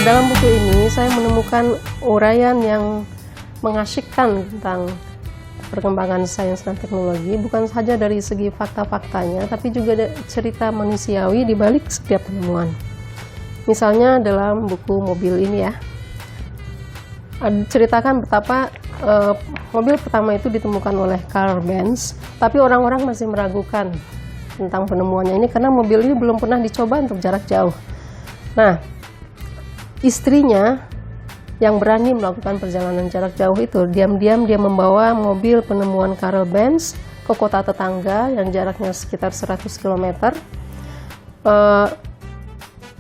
Dalam buku ini saya menemukan uraian yang mengasyikkan tentang perkembangan sains dan teknologi, bukan saja dari segi fakta-faktanya, tapi juga cerita manusiawi di balik setiap penemuan. Misalnya dalam buku mobil ini ya, ceritakan betapa mobil pertama itu ditemukan oleh Carl Benz, tapi orang-orang masih meragukan tentang penemuannya ini karena mobil ini belum pernah dicoba untuk jarak jauh. Nah, istrinya yang berani melakukan perjalanan jarak jauh itu, diam-diam dia membawa mobil penemuan Carl Benz ke kota tetangga yang jaraknya sekitar 100 km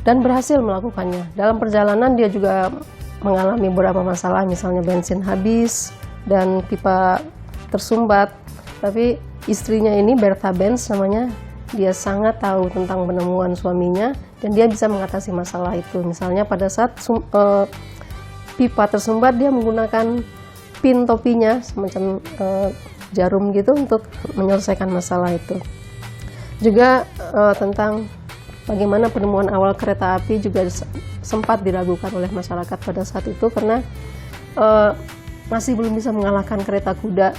dan berhasil melakukannya. Dalam perjalanan dia juga mengalami beberapa masalah, misalnya bensin habis dan pipa tersumbat. Tapi istrinya ini, Bertha Benz namanya, dia sangat tahu tentang penemuan suaminya dan dia bisa mengatasi masalah itu. Misalnya pada saat pipa tersumbat, dia menggunakan pin topinya semacam jarum gitu untuk menyelesaikan masalah itu. Juga tentang bagaimana penemuan awal kereta api juga sempat diragukan oleh masyarakat pada saat itu karena masih belum bisa mengalahkan kereta kuda,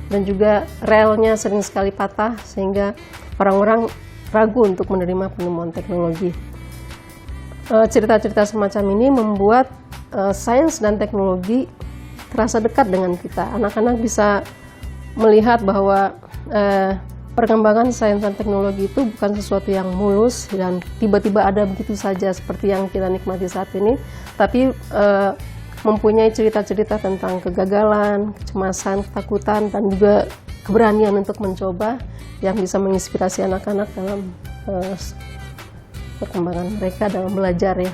dan juga relnya sering sekali patah sehingga orang-orang ragu untuk menerima penemuan teknologi. Cerita-cerita semacam ini membuat sains dan teknologi terasa dekat dengan kita. Anak-anak bisa melihat bahwa perkembangan sains dan teknologi itu bukan sesuatu yang mulus dan tiba-tiba ada begitu saja seperti yang kita nikmati saat ini, tapi mempunyai cerita-cerita tentang kegagalan, kecemasan, ketakutan, dan juga keberanian untuk mencoba yang bisa menginspirasi anak-anak dalam perkembangan mereka dalam belajar ya.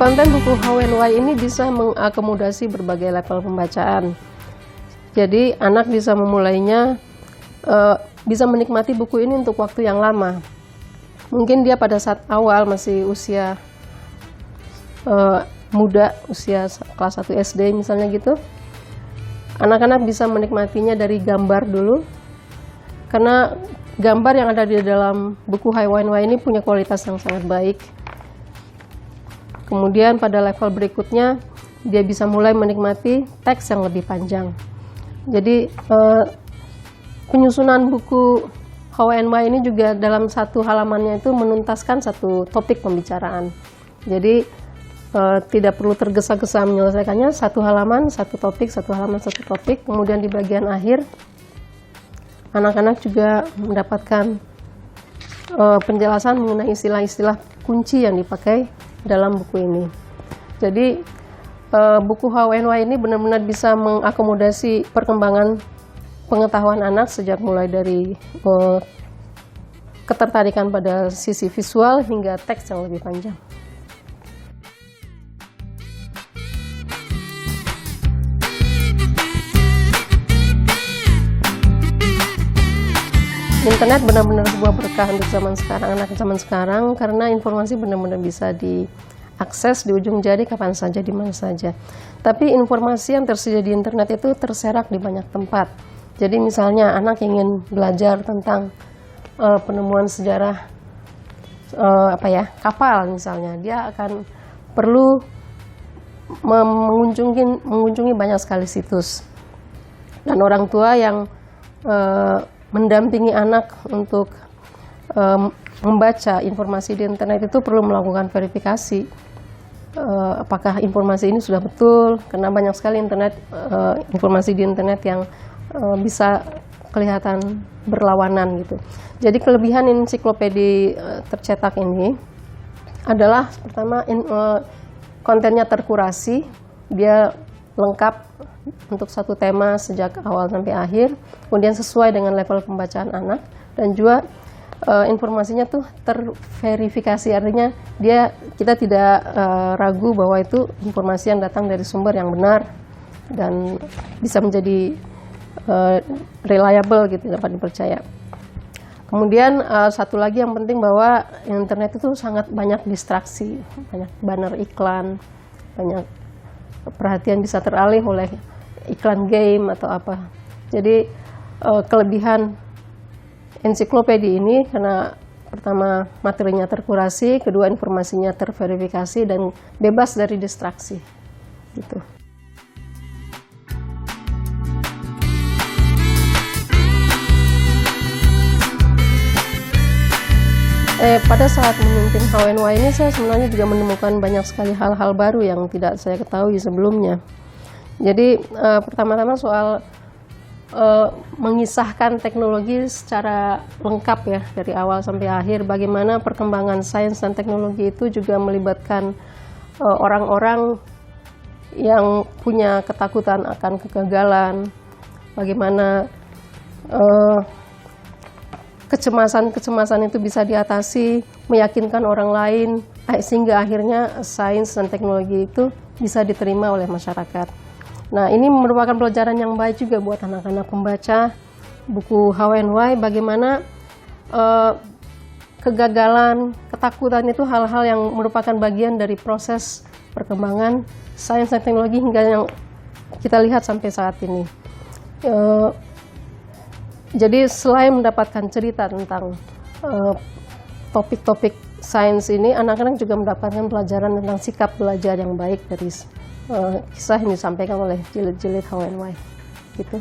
Konten buku How and Why ini bisa mengakomodasi berbagai level pembacaan. Jadi anak bisa memulainya, bisa menikmati buku ini untuk waktu yang lama. Mungkin dia pada saat awal masih usia muda, usia kelas 1 SD misalnya gitu. Anak-anak bisa menikmatinya dari gambar dulu, karena gambar yang ada di dalam buku How and Why ini punya kualitas yang sangat baik. Kemudian pada level berikutnya dia bisa mulai menikmati teks yang lebih panjang. Jadi penyusunan buku How and Why ini juga dalam satu halamannya itu menuntaskan satu topik pembicaraan. Jadi tidak perlu tergesa-gesa menyelesaikannya, satu halaman, satu topik, satu halaman, satu topik. Kemudian di bagian akhir anak-anak juga mendapatkan penjelasan mengenai istilah-istilah kunci yang dipakai dalam buku ini. Jadi buku How and Why ini benar-benar bisa mengakomodasi perkembangan pengetahuan anak sejak mulai dari ketertarikan pada sisi visual hingga teks yang lebih panjang. Internet benar-benar sebuah berkah untuk zaman sekarang, anak zaman sekarang, karena informasi benar-benar bisa diakses di ujung jari kapan saja, di mana saja. Tapi informasi yang tersedia di internet itu terserak di banyak tempat. Jadi misalnya anak ingin belajar tentang penemuan sejarah kapal misalnya, dia akan perlu mengunjungi banyak sekali situs. Dan orang tua yang mendampingi anak untuk membaca informasi di internet itu perlu melakukan verifikasi apakah informasi ini sudah betul, karena banyak sekali informasi di internet yang bisa kelihatan berlawanan gitu. Jadi kelebihan ensiklopedia tercetak ini adalah pertama kontennya terkurasi, dia lengkap untuk satu tema sejak awal sampai akhir, kemudian sesuai dengan level pembacaan anak, dan juga informasinya tuh terverifikasi, artinya kita tidak ragu bahwa itu informasi yang datang dari sumber yang benar dan bisa menjadi reliable gitu, dapat dipercaya. Kemudian satu lagi yang penting bahwa internet itu sangat banyak distraksi, banyak banner iklan, banyak perhatian bisa teralih oleh iklan game atau apa. Jadi kelebihan ensiklopedia ini karena pertama materinya terkurasi, kedua informasinya terverifikasi dan bebas dari distraksi gitu. Pada saat memimpin HWNY ini saya sebenarnya juga menemukan banyak sekali hal-hal baru yang tidak saya ketahui sebelumnya. Jadi pertama-tama soal mengisahkan teknologi secara lengkap ya dari awal sampai akhir, bagaimana perkembangan sains dan teknologi itu juga melibatkan orang-orang yang punya ketakutan akan kegagalan, bagaimana kecemasan itu bisa diatasi, meyakinkan orang lain, sehingga akhirnya sains dan teknologi itu bisa diterima oleh masyarakat. Nah, ini merupakan pelajaran yang baik juga buat anak-anak pembaca buku HWNY, bagaimana kegagalan, ketakutan itu hal-hal yang merupakan bagian dari proses perkembangan sains dan teknologi hingga yang kita lihat sampai saat ini. Jadi selain mendapatkan cerita tentang topik-topik sains ini, anak-anak juga mendapatkan pelajaran tentang sikap belajar yang baik dari kisah yang disampaikan oleh jilid-jilid HWNY gitu.